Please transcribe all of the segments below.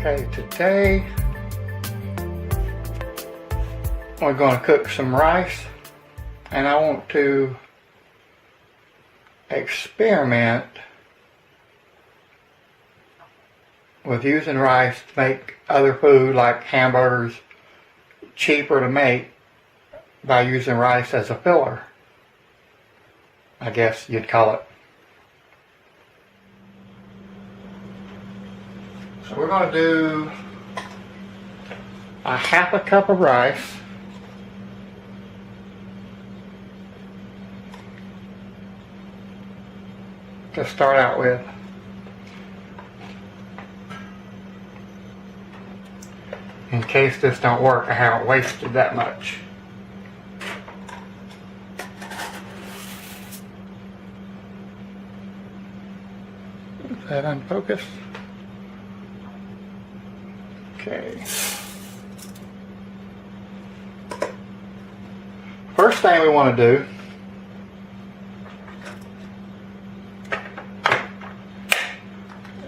Okay, today we're going to cook some rice, and I want to experiment with using rice to make other food like hamburgers cheaper to make by using rice as a filler, I guess you'd call it. So we're going to do a half a cup of rice, to start out with. In case this don't work, I haven't wasted that much. Is that unfocused? Okay. First thing we want to do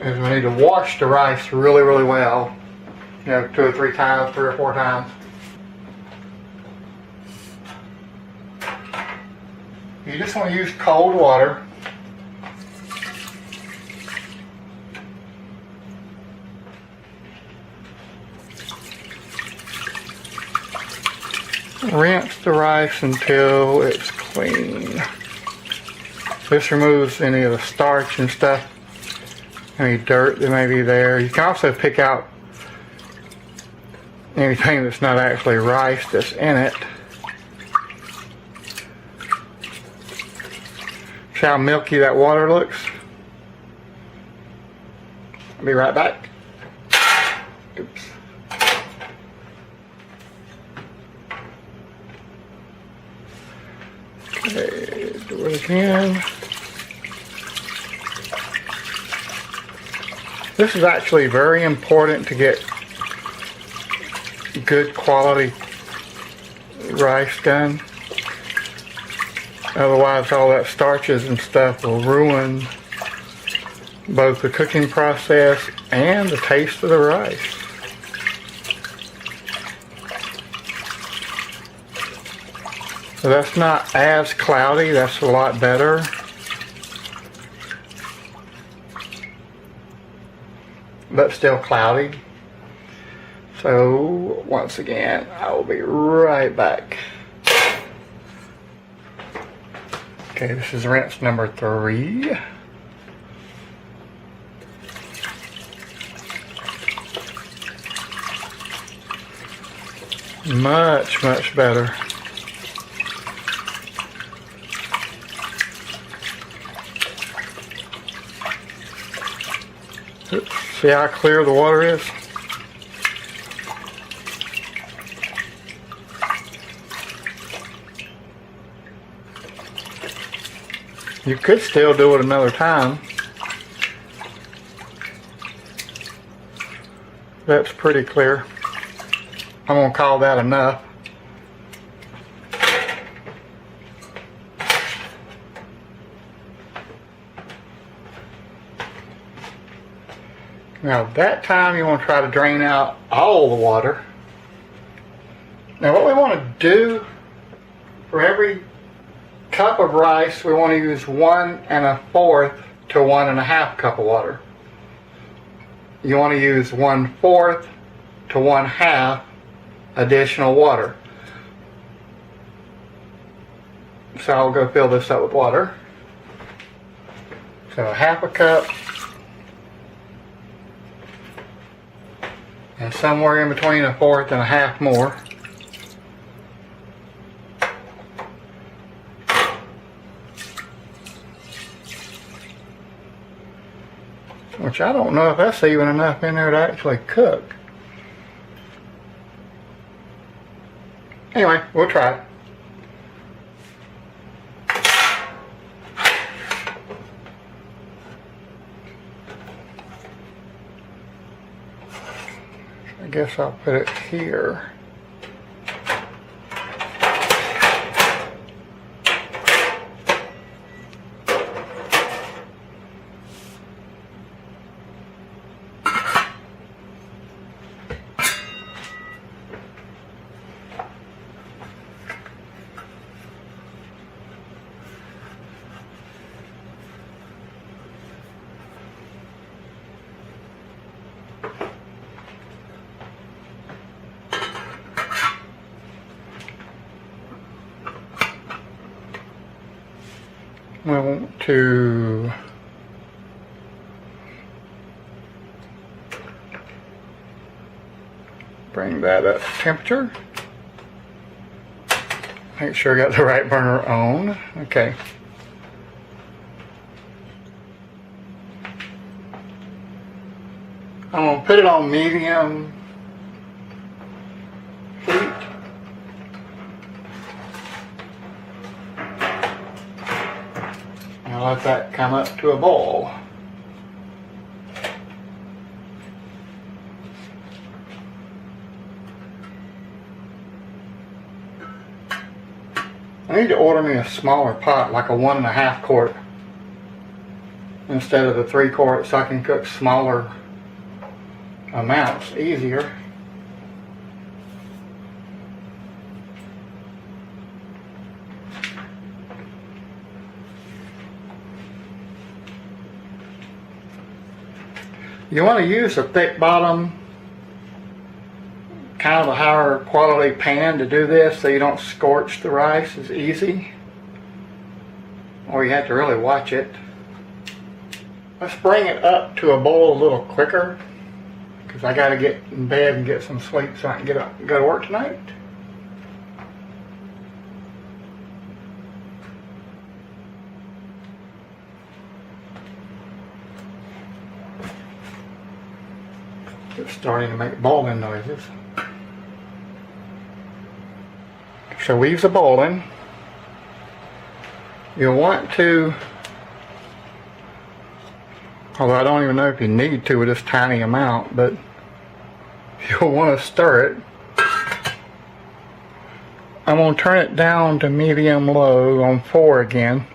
is we need to wash the rice really, really well. You know, 2 or 3 times, 3 or 4 times. You just want to use cold water. Rinse the rice until it's clean. This removes any of the starch and stuff, any dirt that may be there. You can also pick out anything that's not actually rice that's in it. See how milky that water looks? I'll be right back. Oops. Okay, do it again. This is actually very important to get good quality rice done. Otherwise all that starches and stuff will ruin both the cooking process and the taste of the rice. So that's not as cloudy, that's a lot better. But still cloudy. So once again, I will be right back. Okay, this is rinse number 3. Much, much better. See how clear the water is? You could still do it another time. That's pretty clear. I'm going to call that enough. Now that time you want to try to drain out all the water. Now what we want to do, for every cup of rice we want to use 1 1/4 to 1 1/2 cup of water. You want to use 1/4 to 1/2 additional water. So I'll go fill this up with water. So 1/2 cup. And somewhere in between 1/4 and 1/2 more. Which I don't know if that's even enough in there to actually cook. Anyway, we'll try it. I guess I'll put it here. we want to bring that up to temperature. Make sure I got the right burner on. Okay. I'm going to put it on medium heat. And let that come up to a boil. I need to order me a smaller pot, like a 1.5 quart, instead of the 3 quart, so I can cook smaller amounts easier. You want to use a thick bottom, kind of a higher quality pan to do this, so you don't scorch the rice as easy, or you have to really watch it. Let's bring it up to a boil a little quicker, because I got to get in bed and get some sleep so I can get up and go to work tonight. It's starting to make boiling noises. So leaves are boiling. You'll want to, although I don't even know if you need to with this tiny amount, but you'll want to stir it. I'm going to turn it down to medium low on 4 again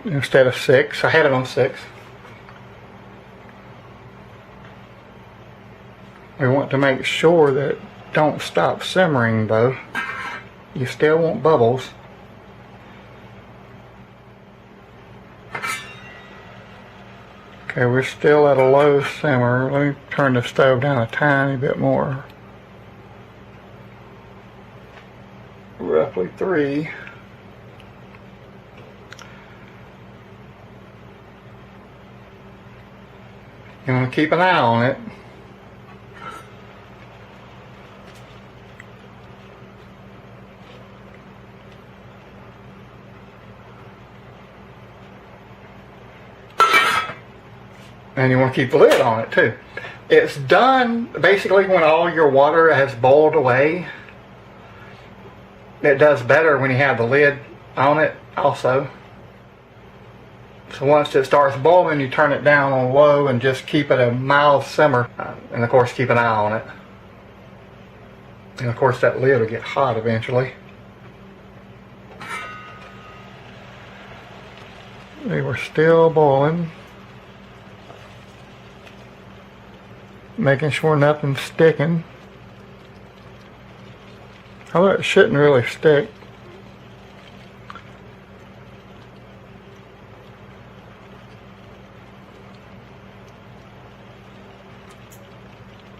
instead of 6. I had it on 6. We want to make sure that don't stop simmering though. You still want bubbles. Okay, we're still at a low simmer. Let me turn the stove down a tiny bit more. Roughly 3. You want to keep an eye on it. And you want to keep the lid on it too. It's done basically when all your water has boiled away. It does better when you have the lid on it also. So once it starts boiling, you turn it down on low and just keep it a mild simmer. And of course keep an eye on it. And of course that lid will get hot eventually. They were still boiling. Making sure nothing's sticking. Although it shouldn't really stick.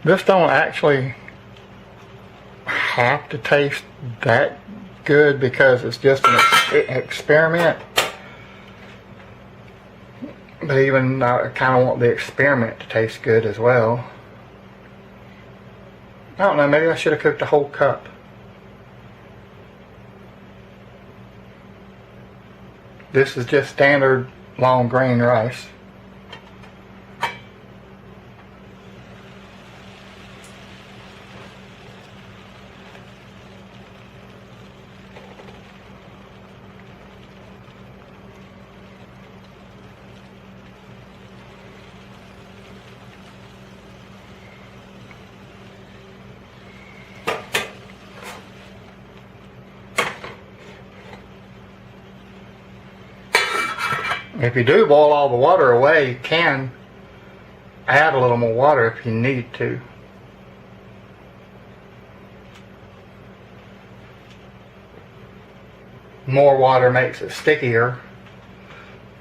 This don't actually have to taste that good because it's just an experiment. But even I kind of want the experiment to taste good as well. I don't know, maybe I should have cooked a whole cup. This is just standard long grain rice. If you do boil all the water away, you can add a little more water if you need to. More water makes it stickier.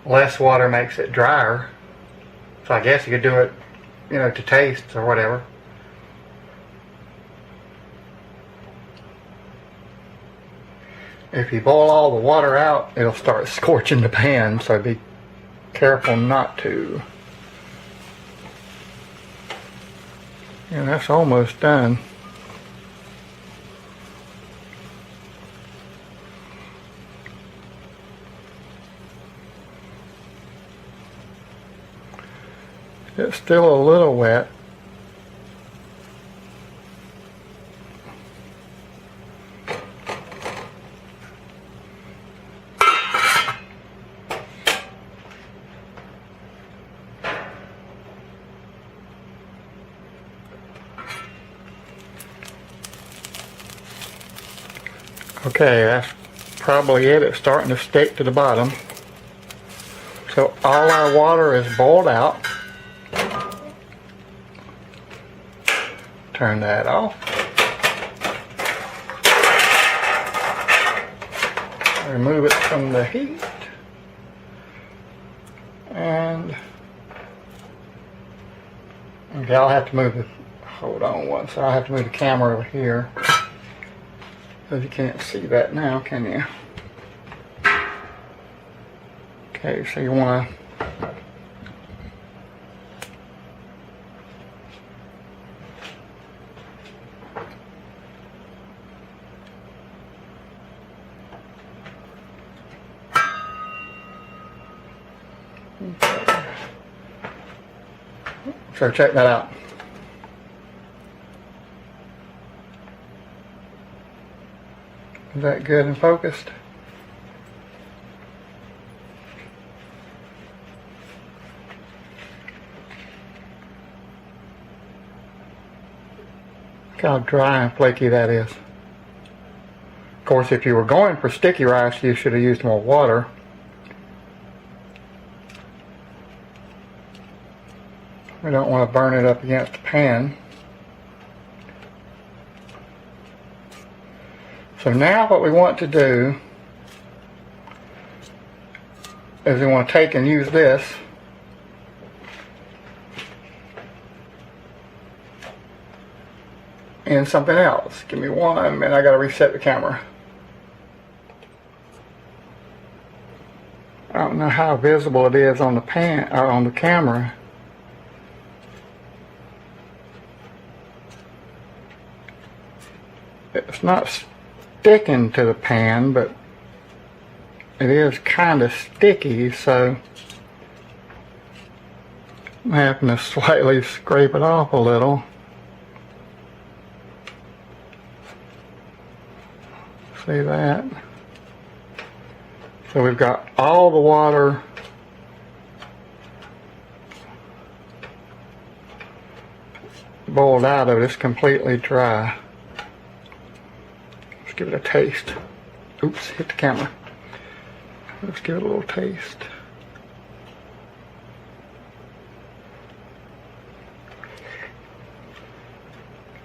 Less water makes it drier. So I guess you could do it, to taste or whatever. If you boil all the water out, it'll start scorching the pan, so be careful not to. And that's almost done. It's still a little wet. Okay, that's probably it. It's starting to stick to the bottom. So all our water is boiled out. Turn that off. Remove it from the heat. And okay, I'll have to move the, hold on one second, I'll have to move the camera over here. Because you can't see that now, can you? Okay, so you want to so check that out. Is that good and focused? Look how dry and flaky that is. Of course, if you were going for sticky rice, you should have used more water. We don't want to burn it up against the pan. So now what we want to do is we want to take and use this in something else. Give me 1 minute, I gotta reset the camera. I don't know how visible it is on the pan or on the camera. It's not sticking to the pan, but it is kind of sticky, so I'm having to slightly scrape it off a little. See that? So we've got all the water boiled out of it. It's completely dry. Let's give it a taste. Oops, hit the camera. Let's give it a little taste.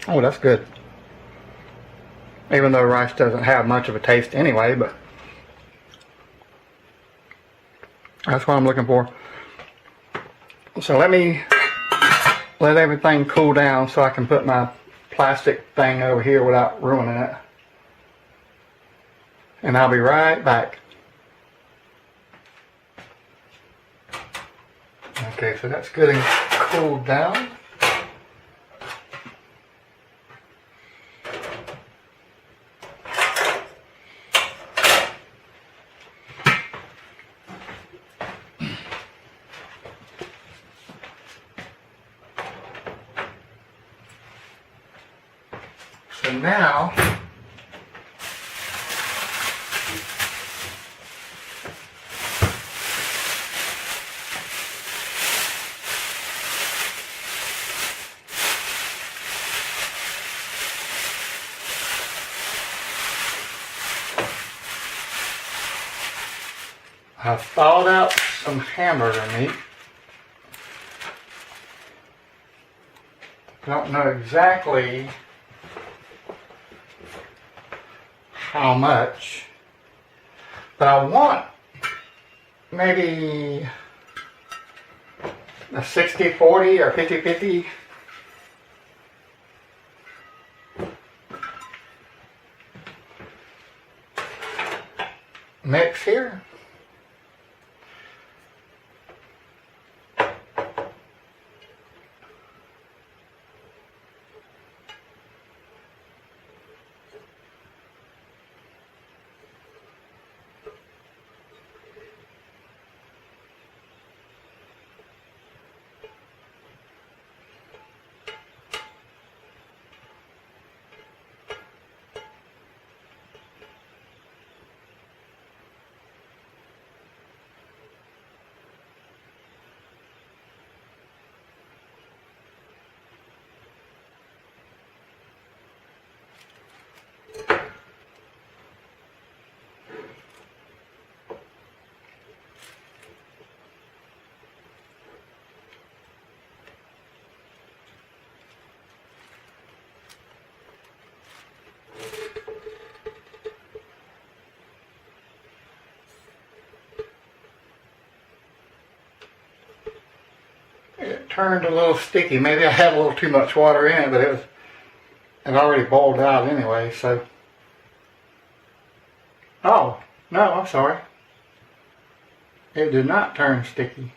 Oh, that's good. Even though rice doesn't have much of a taste anyway, but that's what I'm looking for. So let me let everything cool down so I can put my plastic thing over here without ruining it. And I'll be right back. Okay, so that's good and cooled down. So now, I've thawed out some hamburger meat. I don't know exactly how much, but I want maybe a 60-40 or 50-50. Mix here. turned a little sticky. Maybe I had a little too much water in it, but it already boiled out anyway, so. Oh, no, I'm sorry. It did not turn sticky.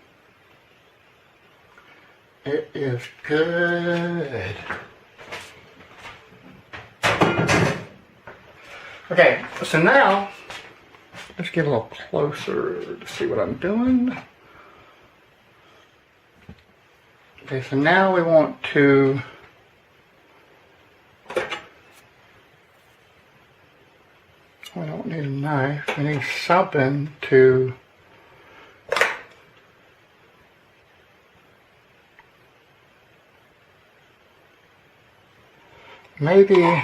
It is good. Okay, so now, let's get a little closer to see what I'm doing. Okay, so now we want to we don't need a knife, we need something to maybe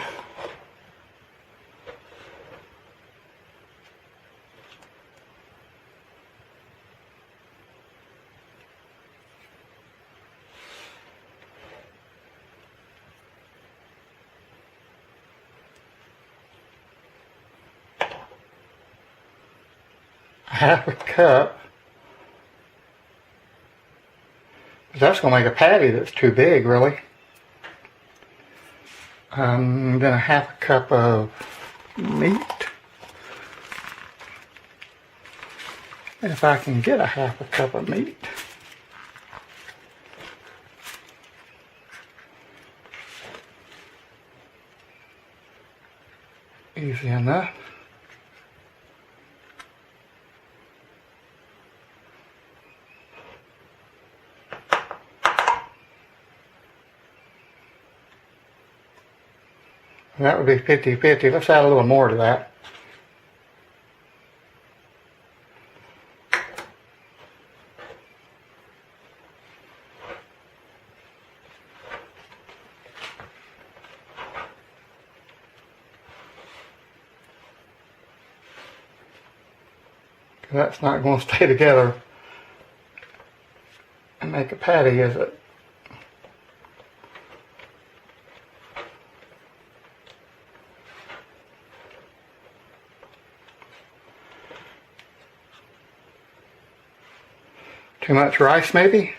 half a cup. That's going to make a patty that's too big, really. Then a half a cup of meat. If I can get a half a cup of meat. Easy enough. That would be 50-50. Let's add a little more to that. That's not going to stay together and make a patty, is it? Too much rice, maybe?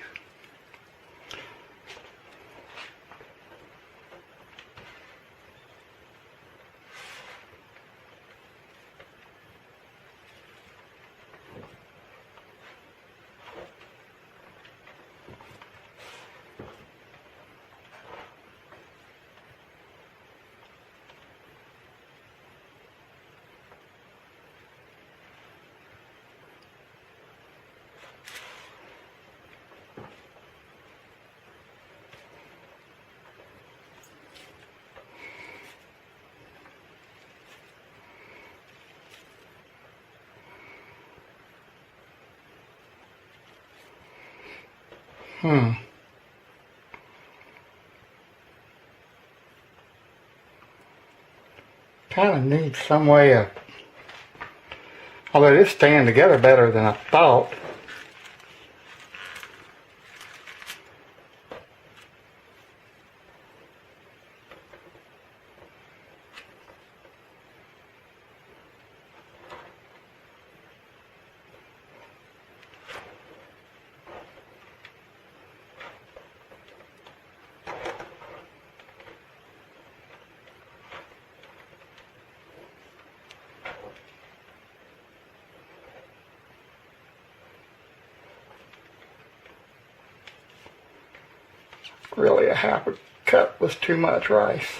Kind of need some way of, although it is staying together better than I thought. Really, a half a cup was too much rice.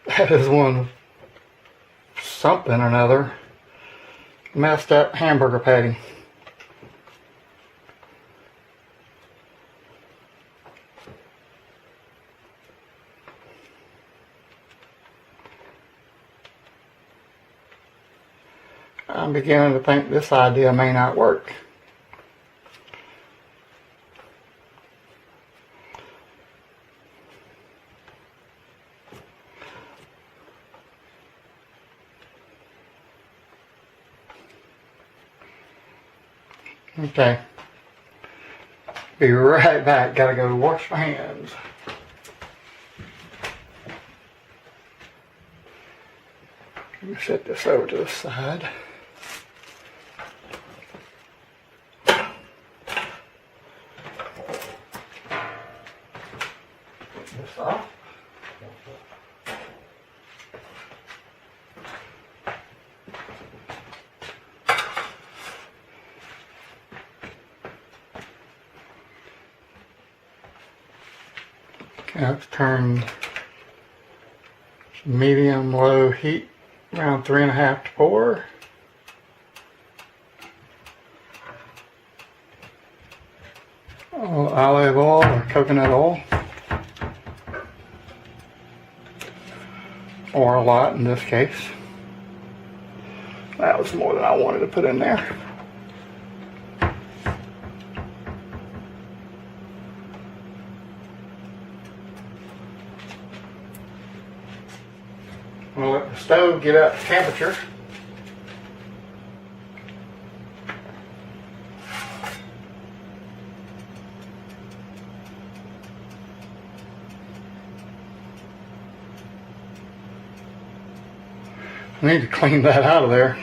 That is one something or another messed up hamburger patty. I'm beginning to think this idea may not work. Okay. Be right back. Gotta go wash my hands. Let me set this over to the side. This off. Okay, let's turn medium low heat around 3.5 to 4. Olive oil or coconut oil, or a lot in this case. That was more than I wanted to put in there. We'll let the stove get up to temperature. I need to clean that out of there.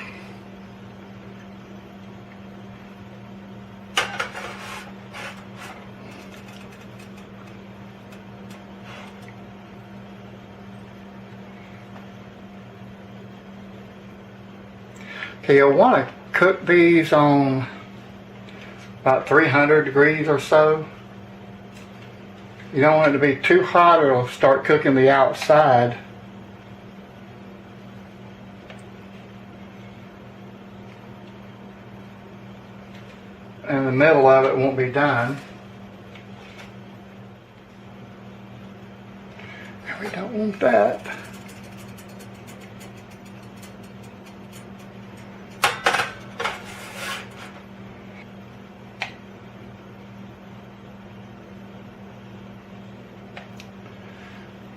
Okay, you'll want to cook these on about 300 degrees or so. You don't want it to be too hot or it'll start cooking the outside. And the middle of it won't be done. And we don't want that.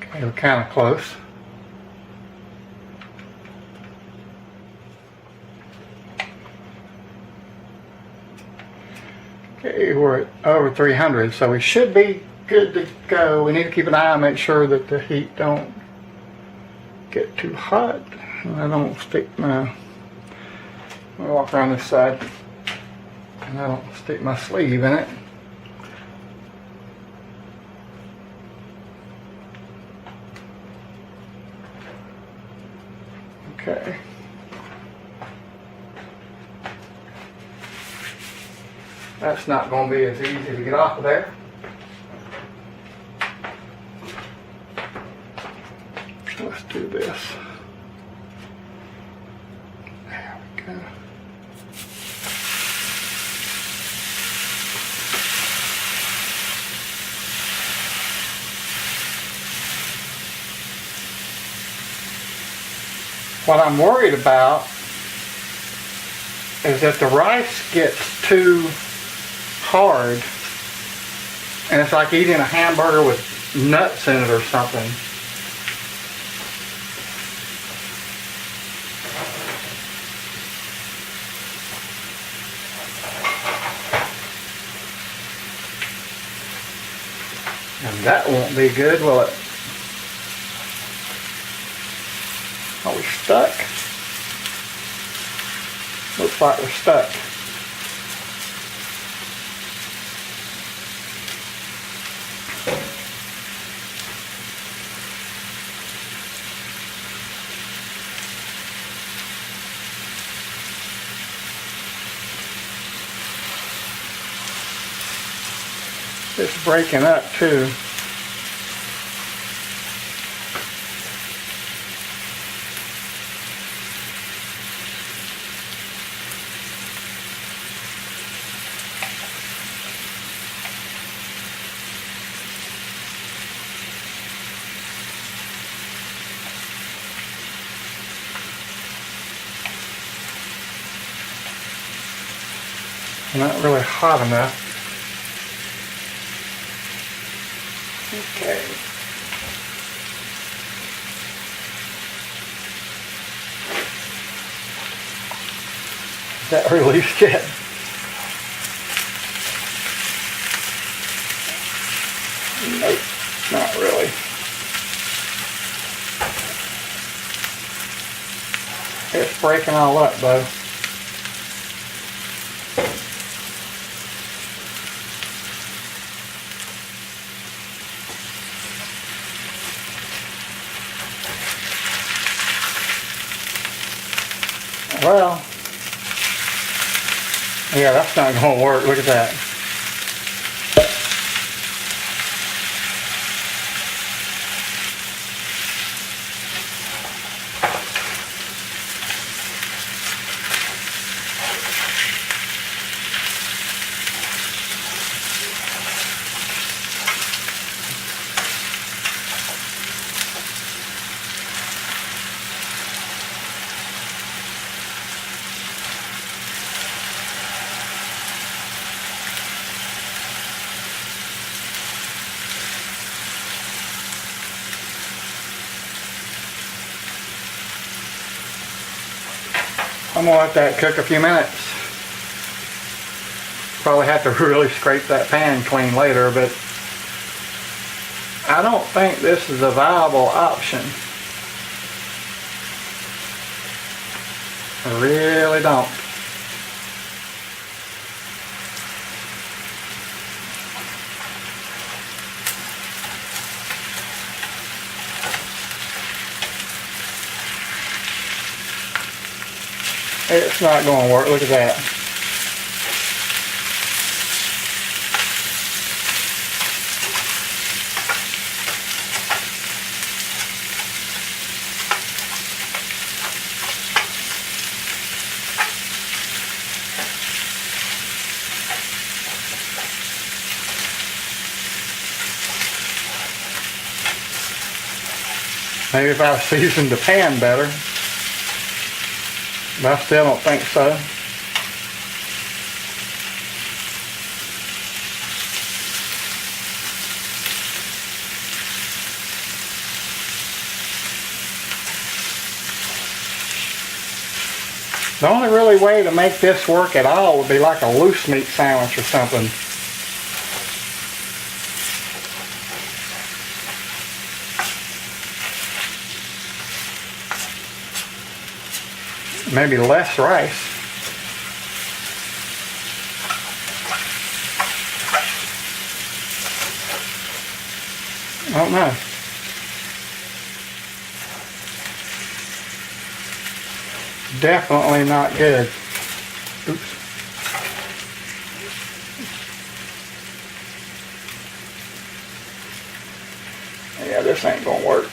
Okay, we're kind of close. Okay, we're at over 300, so we should be good to go. We need to keep an eye and make sure that the heat don't get too hot. I don't stick my, I walk around this side and I don't stick my sleeve in it. Okay. That's not going to be as easy to get off of there. Let's do this. There we go. What I'm worried about is that the rice gets too hard and it's like eating a hamburger with nuts in it or something. And that won't be good, will it? Are we stuck? Looks like we're stuck. It's breaking up too. Not really hot enough. Okay. Is that released yet? Nope, not really. It's breaking all up though. Well, yeah, that's not going to work. Look at that. I'm going to let that cook a few minutes. Probably have to really scrape that pan clean later, but I don't think this is a viable option. I really don't. It's not going to work. Look at that. Maybe if I seasoned the pan better. But I still don't think so. The only really way to make this work at all would be like a loose meat sandwich or something. Maybe less rice. I don't know. Definitely not good. Oops. Yeah, this ain't gonna work.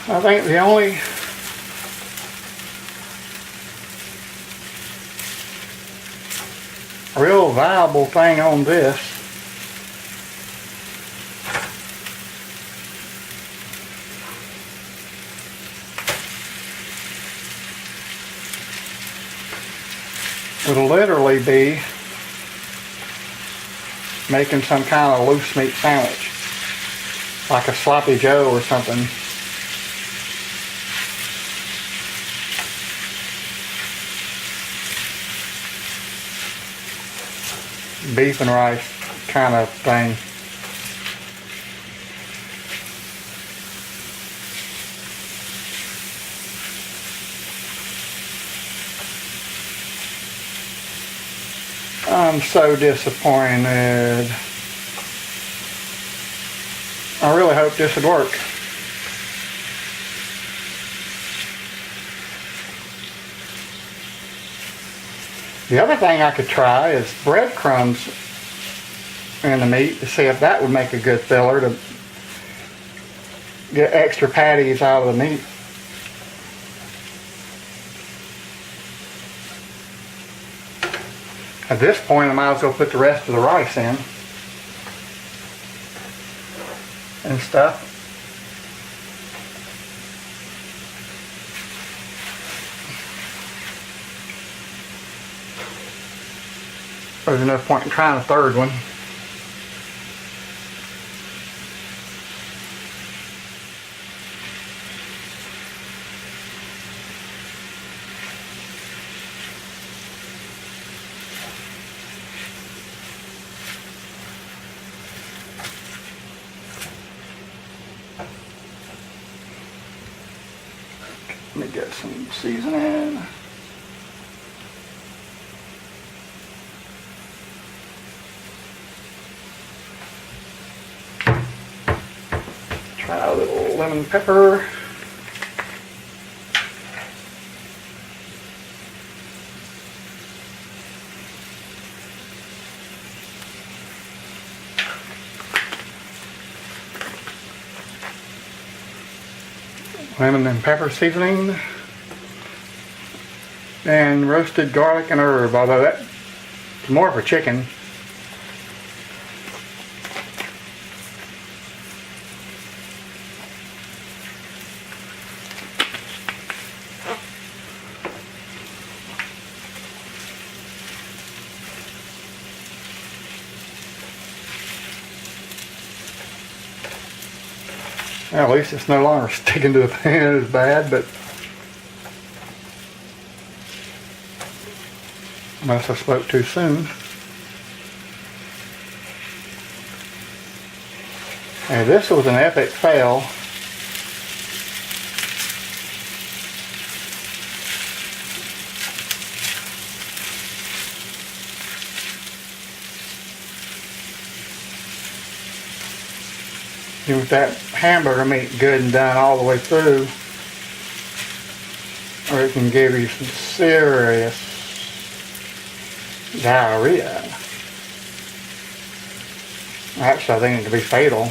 I think the only real viable thing on this would literally be making some kind of loose meat sandwich, like a sloppy joe or something. Beef and rice kind of thing. I'm so disappointed. I really hope this would work. The other thing I could try is breadcrumbs in the meat to see if that would make a good filler to get extra patties out of the meat. At this point, I might as well put the rest of the rice in and stuff. There's enough point in trying a third one. Let me get some seasoning. Try a little lemon pepper. Lemon and pepper seasoning, and roasted garlic and herb, although that's more for chicken. Well, at least it's no longer sticking to the pan as bad, but unless I spoke too soon. And this was an epic fail. And with that hamburger meat good and done all the way through, or it can give you some serious diarrhea. Actually, I think it could be fatal.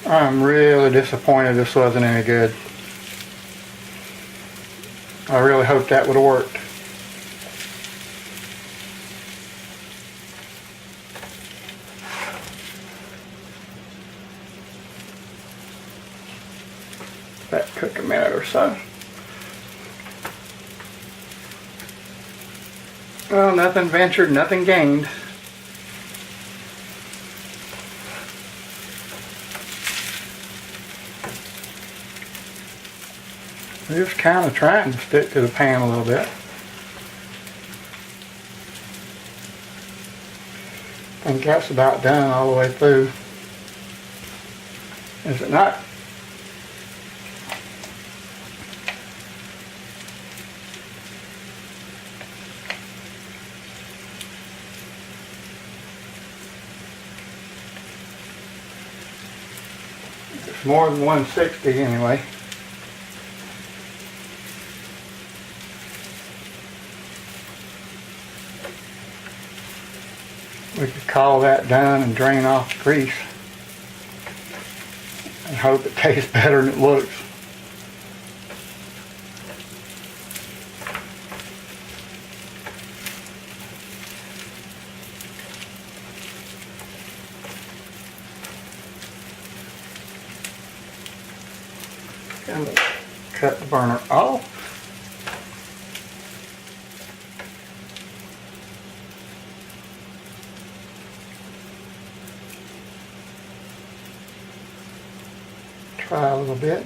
I'm really disappointed this wasn't any good. I really hoped that would have worked. That cook a minute or so. Well, nothing ventured, nothing gained. I'm just kind of trying to stick to the pan a little bit. I think that's about done all the way through. Is it not? It's more than 160 anyway. We could call that done and drain off the grease and hope it tastes better than it looks. And we'll cut the burner off. Try a little bit.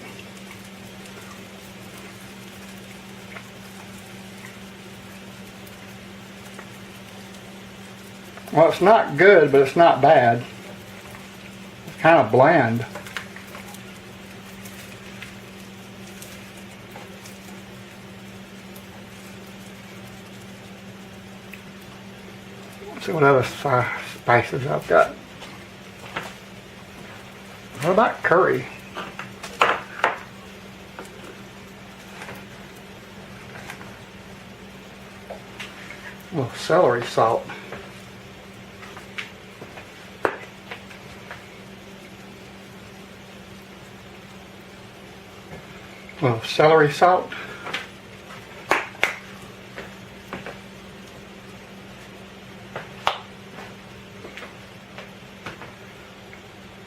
Well, it's not good, but it's not bad. It's kind of bland. Let's see what other spices I've got. What about curry? A little celery salt. A little celery salt.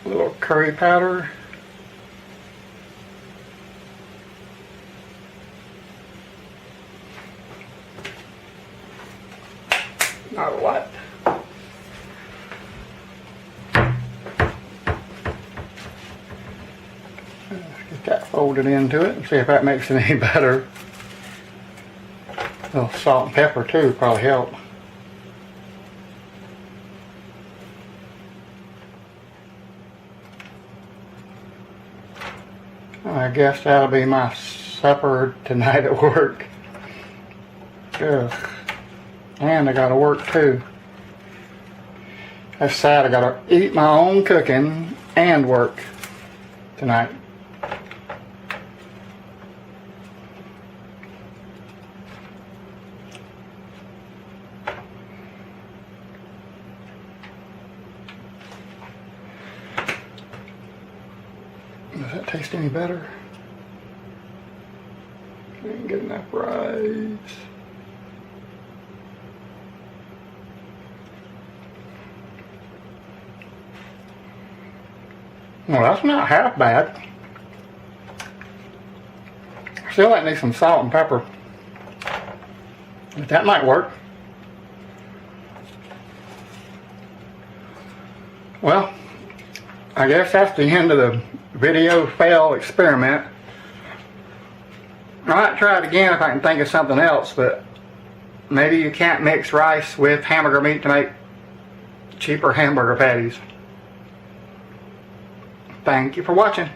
A little curry powder. Get that folded into it and see if that makes it any better. A little salt and pepper too probably help. I guess that'll be my supper tonight at work. Ugh. And I gotta work too. That's sad, I gotta eat my own cooking and work tonight. Does that taste any better? Didn't get enough rice. Well, that's not half bad. Still might need some salt and pepper. But that might work. Well, I guess that's the end of the video fail experiment. I might try it again if I can think of something else, but maybe you can't mix rice with hamburger meat to make cheaper hamburger patties. Thank you for watching.